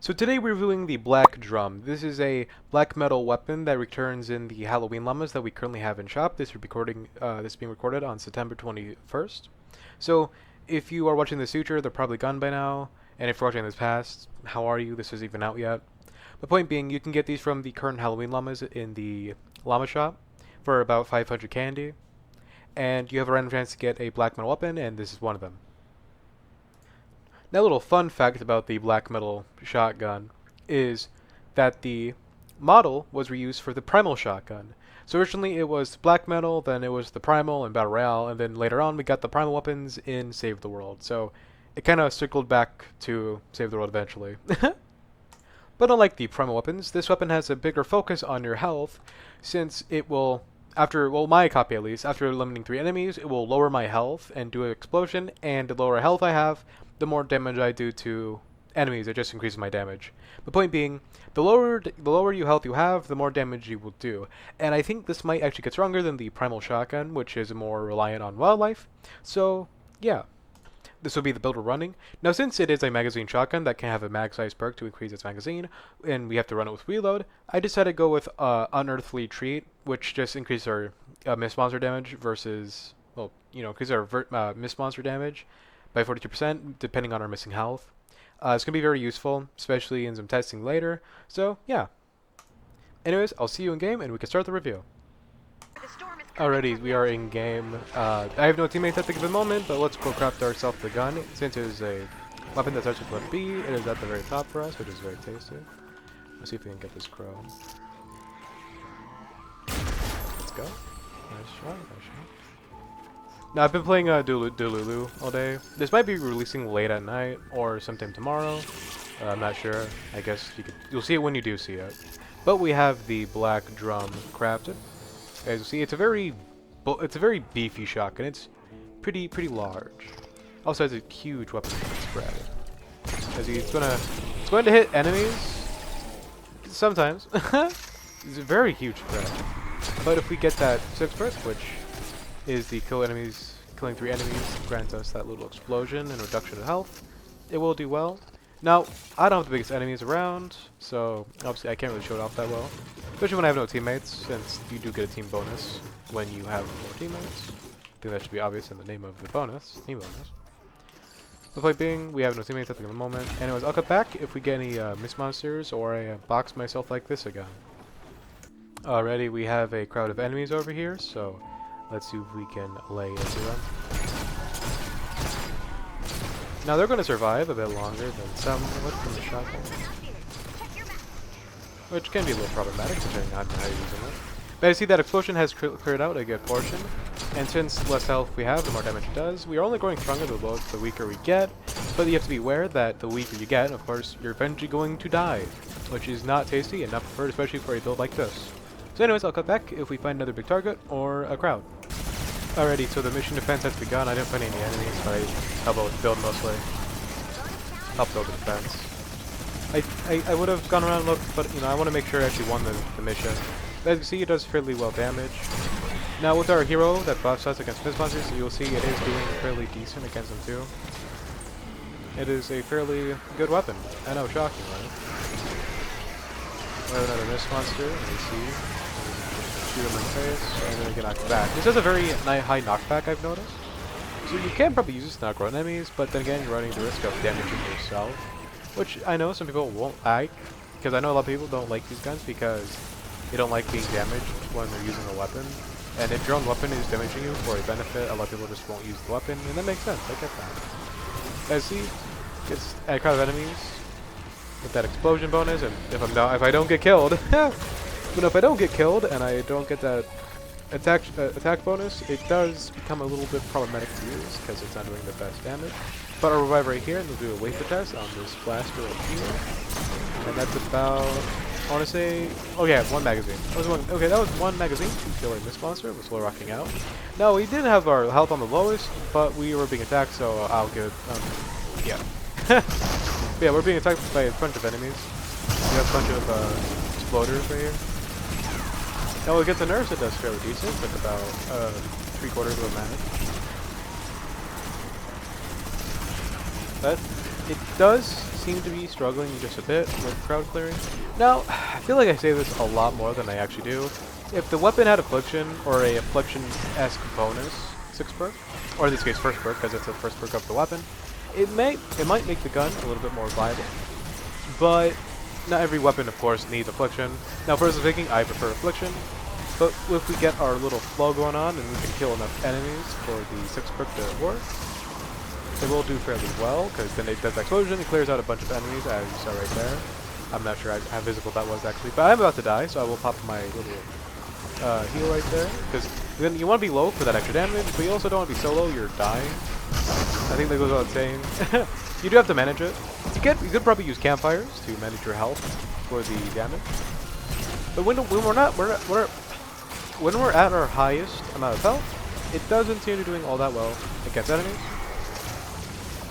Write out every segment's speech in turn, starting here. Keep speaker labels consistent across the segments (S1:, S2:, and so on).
S1: So today we're reviewing the Black Drum. This is a black metal weapon that returns in the Halloween llamas that we currently have in shop. This is being recorded on September 21st. So if you are watching this future, they're probably gone by now. And if you're watching this past, how are you? This isn't even out yet. The point being, you can get these from the current Halloween llamas in the llama shop for about 500 candy. And you have a random chance to get a black metal weapon, and this is one of them. Now, a little fun fact about the black metal shotgun is that the model was reused for the primal shotgun. So originally it was black metal, then it was the primal in Battle Royale, and then later on we got the primal weapons in Save the World. So it kind of circled back to Save the World eventually. But unlike the primal weapons, this weapon has a bigger focus on your health, since it will, my copy at least, after eliminating 3 enemies, it will lower my health and do an explosion, and the lower health I have, the more damage I do to enemies. It just increases my damage. The point being, the lower health you have, the more damage you will do. And I think this might actually get stronger than the primal shotgun, which is more reliant on wildlife. So, yeah. This will be the build we're running. Now, since it is a magazine shotgun that can have a mag size perk to increase its magazine, and we have to run it with reload, I decided to go with Unearthly Treat, which just increases our miss monster damage versus, well, increases our miss monster damage by 42%, depending on our missing health. It's going to be very useful, especially in some testing later. So, yeah. Anyways, I'll see you in game, and we can start the review. Alrighty, we are in game. I have no teammates at the moment, but let's go craft ourselves the gun. Since it is a weapon that starts with letter B, it is at the very top for us, which is very tasty. Let's see if we can get this crow. Let's go. Nice shot, nice shot. Now, I've been playing Dululu all day. This might be releasing late at night or sometime tomorrow. I'm not sure. I guess you'll see it when you do see it. But we have the black drum crafted. As you see, it's a very beefy shotgun. It's pretty large. Also has a huge weapon spread. As it's going to hit enemies sometimes. It's a very huge spread. But if we get that 6 perk, which is the killing 3 enemies, grants us that little explosion and reduction of health, it will do well. Now, I don't have the biggest enemies around, so obviously I can't really show it off that well. Especially when I have no teammates, since you do get a team bonus when you have more teammates. I think that should be obvious in the name of the bonus, team bonus. The point being, we have no teammates at the moment. Anyways, I'll cut back if we get any miss monsters or I box myself like this again. Alrighty, we have a crowd of enemies over here, so let's see if we can lay into them. Now they're going to survive a bit longer than some from the shotgun, which can be a little problematic depending on how you're using it. But I see that explosion has cleared out a good portion, and since the less health we have, the more damage it does. We are only growing stronger the weaker we get, but you have to be aware that the weaker you get, of course, you're eventually going to die, which is not tasty and not preferred, especially for a build like this. So anyways, I'll cut back if we find another big target or a crowd. Alrighty, so the mission defense has begun. I didn't find any enemies, but I help out with the build mostly. Help build the defense. I would have gone around and looked, but I want to make sure I actually won the mission. As you see, it does fairly well damage. Now with our hero that buffs us against miss monsters, you'll see it is doing fairly decent against them too. It is a fairly good weapon. I know, shocking, right? We have another miss monster, and you see. Shoot him in the face, and then get knocked back. This has a very high knockback, I've noticed. So you can probably use this to knock out enemies, but then again, you're running the risk of damaging yourself. Which I know some people won't like, because I know a lot of people don't like these guns because they don't like being damaged when they're using a weapon. And if your own weapon is damaging you for a benefit, a lot of people just won't use the weapon, and that makes sense, I get that. As see, it's a crowd of enemies with that explosion bonus, and if I don't get killed, but if I don't get killed and I don't get that attack bonus, it does become a little bit problematic to use because it's not doing the best damage. But I'll revive right here and we'll do a wafer test on this blaster right here. And that's about, I want to say, oh yeah, 1 magazine. Okay, that was 1 magazine to kill a miss monster. We're slow rocking out. Now, we did have our health on the lowest, but we were being attacked, so I'll give it, yeah. But yeah, we're being attacked by a bunch of enemies. We have a bunch of exploders right here. Now, against the nurse, it does fairly decent, with about 3/4 of a manage. But it does seem to be struggling just a bit with crowd clearing. Now, I feel like I say this a lot more than I actually do. If the weapon had Affliction or a Affliction-esque bonus 6 perk, or in this case first perk because it's the first perk of the weapon, it might make the gun a little bit more viable. But not every weapon, of course, needs Affliction. Now, personally speaking, I prefer Affliction. But if we get our little flow going on and we can kill enough enemies for the 6 perk to work, it will do fairly well, because then it does explosion, it clears out a bunch of enemies, as you saw right there. I'm not sure how visible that was actually, but I'm about to die, so I will pop my little heal right there, because then you want to be low for that extra damage, but you also don't want to be so low you're dying. I think that goes without saying. You do have to manage it. You could probably use campfires to manage your health for the damage. But when we're at our highest amount of health, it doesn't seem to be doing all that well against enemies.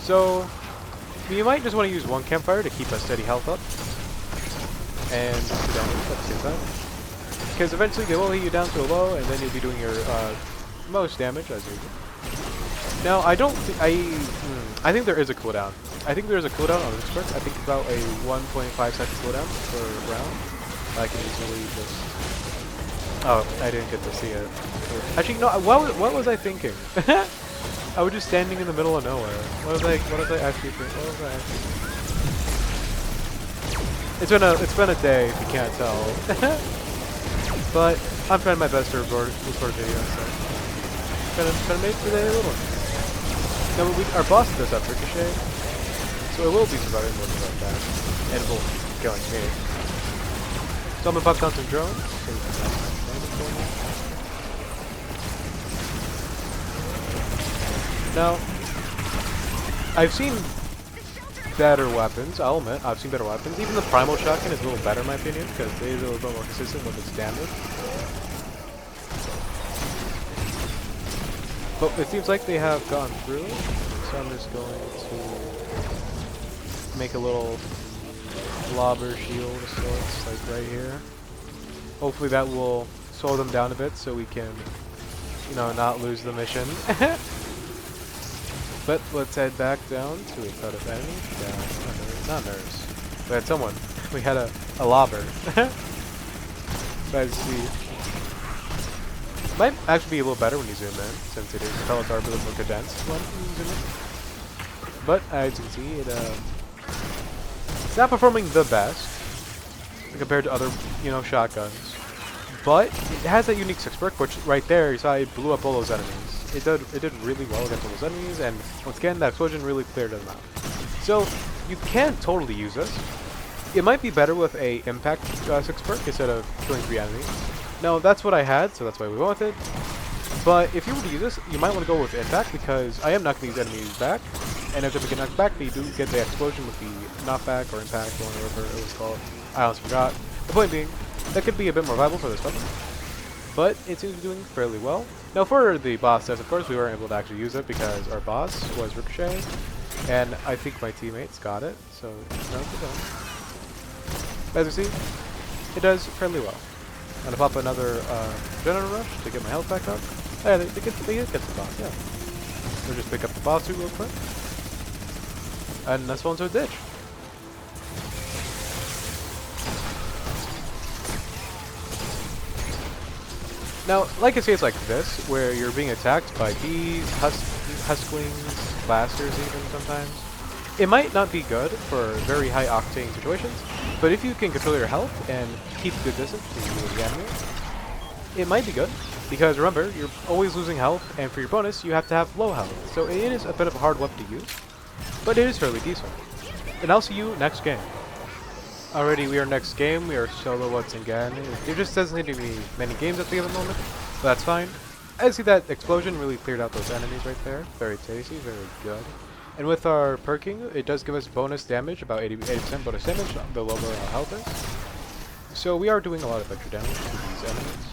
S1: So you might just want to use one campfire to keep a steady health up and do damage at the same time. Because eventually they will hit you down to a low, and then you'll be doing your most damage as usual. Now I think there is a cooldown. I think there is a cooldown on this perk. I think about a 1.5-second cooldown per round. I can easily just. Oh, I didn't get to see it. Actually, no. What was I thinking? I was just standing in the middle of nowhere. What was I actually thinking? What was I actually? It's been a day, if you can't tell. But I'm trying my best to record videos, so trying to make today a little. No, but our boss does have ricochet, so it will be surviving more like that, and it will keep killing me. So I'm gonna pop down some drones. Now, I've seen better weapons, I'll admit, I've seen better weapons. Even the primal shotgun is a little better in my opinion, because it is a little bit more consistent with its damage. But it seems like they have gone through, so I'm just going to make a little blobber shield of sorts, like right here. Hopefully that will slow them down a bit so we can, you know, not lose the mission. But let's head back down to a crowd of enemies. Not nerves. We had someone. We had a lobber. As you see. Might actually be a little better when you zoom in, since it is the colors are a bit more condensed when you zoom in. But as you can see, it's not performing the best compared to other, you know, shotguns. But it has that unique 6 perk, which right there you saw it blew up all those enemies. It did really well against all those enemies, and once again that explosion really cleared them out. So you can totally use this. It might be better with a impact 6 perk instead of killing 3 enemies. Now that's what I had, so that's why we went with it. But if you were to use this, you might want to go with impact, because I am knocking these enemies back, and if they get knocked back, they do get the explosion with the knockback or impact or whatever it was called. I almost forgot. The point being, that could be a bit more viable for this weapon. But it seems to be doing fairly well. Now for the boss test, of course, we weren't able to actually use it because our boss was ricochet, and I think my teammates got it, so no, good done. As you see, it does fairly well. I'm gonna pop another General Rush to get my health back up. Oh, yeah, they get the boss, yeah. We'll just pick up the boss suit real quick. And let's fall into a ditch. Now, like I say, it's like this, where you're being attacked by bees, husklings, blasters even sometimes. It might not be good for very high octane situations, but if you can control your health and keep good distance between the enemy, it might be good. Because remember, you're always losing health, and for your bonus, you have to have low health. So it is a bit of a hard weapon to use, but it is fairly decent. And I'll see you next game. Alrighty, we are next game. We are solo once again. There just doesn't seem to be many games at the given moment, but that's fine. I see that explosion really cleared out those enemies right there. Very tasty, very good. And with our perking, it does give us bonus damage, about 80% bonus damage the lower our health is. So we are doing a lot of extra damage to these enemies.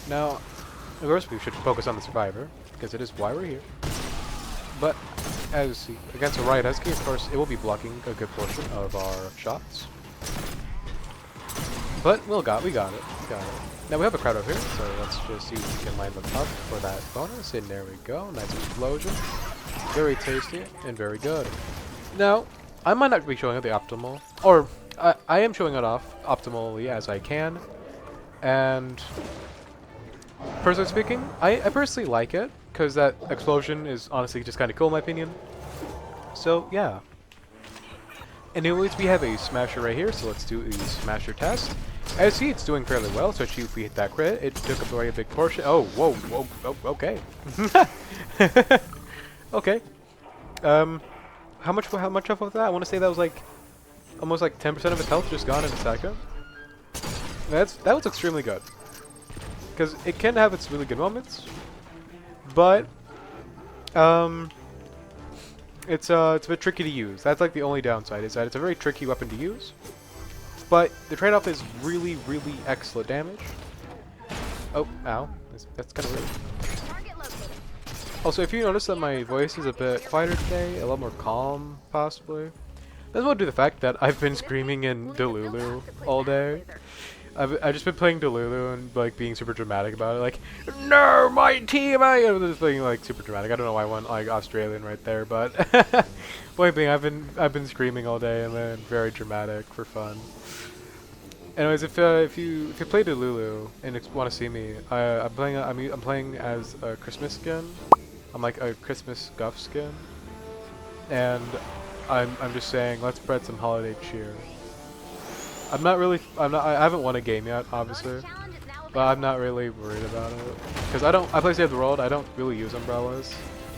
S1: Now, of course, we should focus on the survivor, because it is why we're here. But as you see, against a riot husky, of course, it will be blocking a good portion of our shots. But we got it. Now we have a crowd over here, so let's just see if we can line them up for that bonus. And there we go, nice explosion. Very tasty and very good. Now, I might not be showing it the optimal, or I am showing it off optimally as I can, and personally speaking, I personally like it, because that explosion is honestly just kind of cool in my opinion. So yeah. Anyways, we have a smasher right here, so let's do a smasher test. As you see, it's doing fairly well, especially if we hit that crit. It took up a very big portion. Oh, whoa, whoa, oh, okay. Okay. How much off of that? I want to say that was like almost like 10% of its health just gone in a second. That was extremely good. Because it can have its really good moments, but it's a bit tricky to use. That's like the only downside, is that it's a very tricky weapon to use. But the trade-off is really, really excellent damage. Oh, ow. That's kind of weird. Also, if you notice that my voice is a bit quieter today, a lot more calm, possibly, that's due to the fact that I've been screaming in Delulu all day. I've just been playing Delulu and like being super dramatic about it, like, no, my team! I'm just being like super dramatic. I don't know why I went like Australian right there, but point being, I've been screaming all day and then very dramatic for fun. Anyways, if you play Delulu and want to see me, I'm playing as a Christmas skin. I'm like a Christmas Guff skin, and I'm just saying, let's spread some holiday cheer. I haven't won a game yet, obviously, but I'm not really worried about it. Because I play Save the World, I don't really use umbrellas.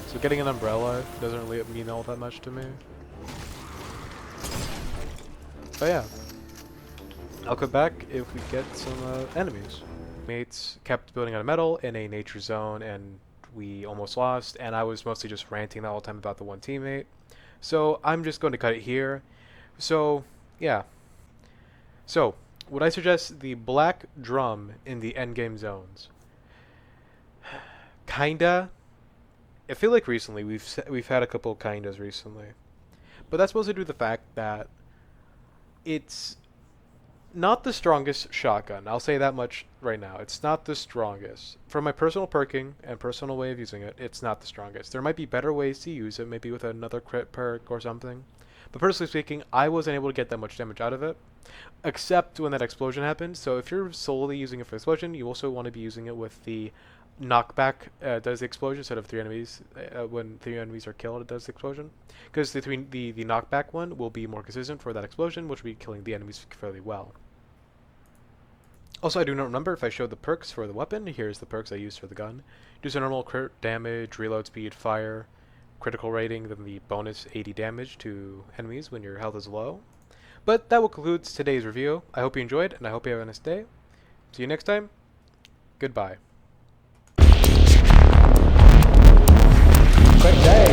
S1: So getting an umbrella doesn't really mean all that much to me. But yeah. I'll come back if we get some enemies. Mates kept building out of metal in a nature zone and we almost lost, and I was mostly just ranting the whole time about the one teammate. So I'm just going to cut it here. So, yeah. So, would I suggest the black drum in the endgame zones? Kinda. I feel like recently we've had a couple kindas recently, but that's mostly due to the fact that it's not the strongest shotgun. I'll say that much right now. It's not the strongest. From my personal perking and personal way of using it, it's not the strongest. There might be better ways to use it, maybe with another crit perk or something. But personally speaking, I wasn't able to get that much damage out of it, except when that explosion happened. So if you're solely using it for explosion, you also want to be using it with the knockback. Does the explosion instead of 3 enemies. When 3 enemies are killed, it does the explosion. Because the knockback one will be more consistent for that explosion, which will be killing the enemies fairly well. Also, I do not remember if I showed the perks for the weapon. Here's the perks I used for the gun. Do some normal crit damage, reload speed, fire, critical rating, then the bonus 80 damage to enemies when your health is low. But that will conclude today's review. I hope you enjoyed, and I hope you have a nice day. See you next time. Goodbye. Good day.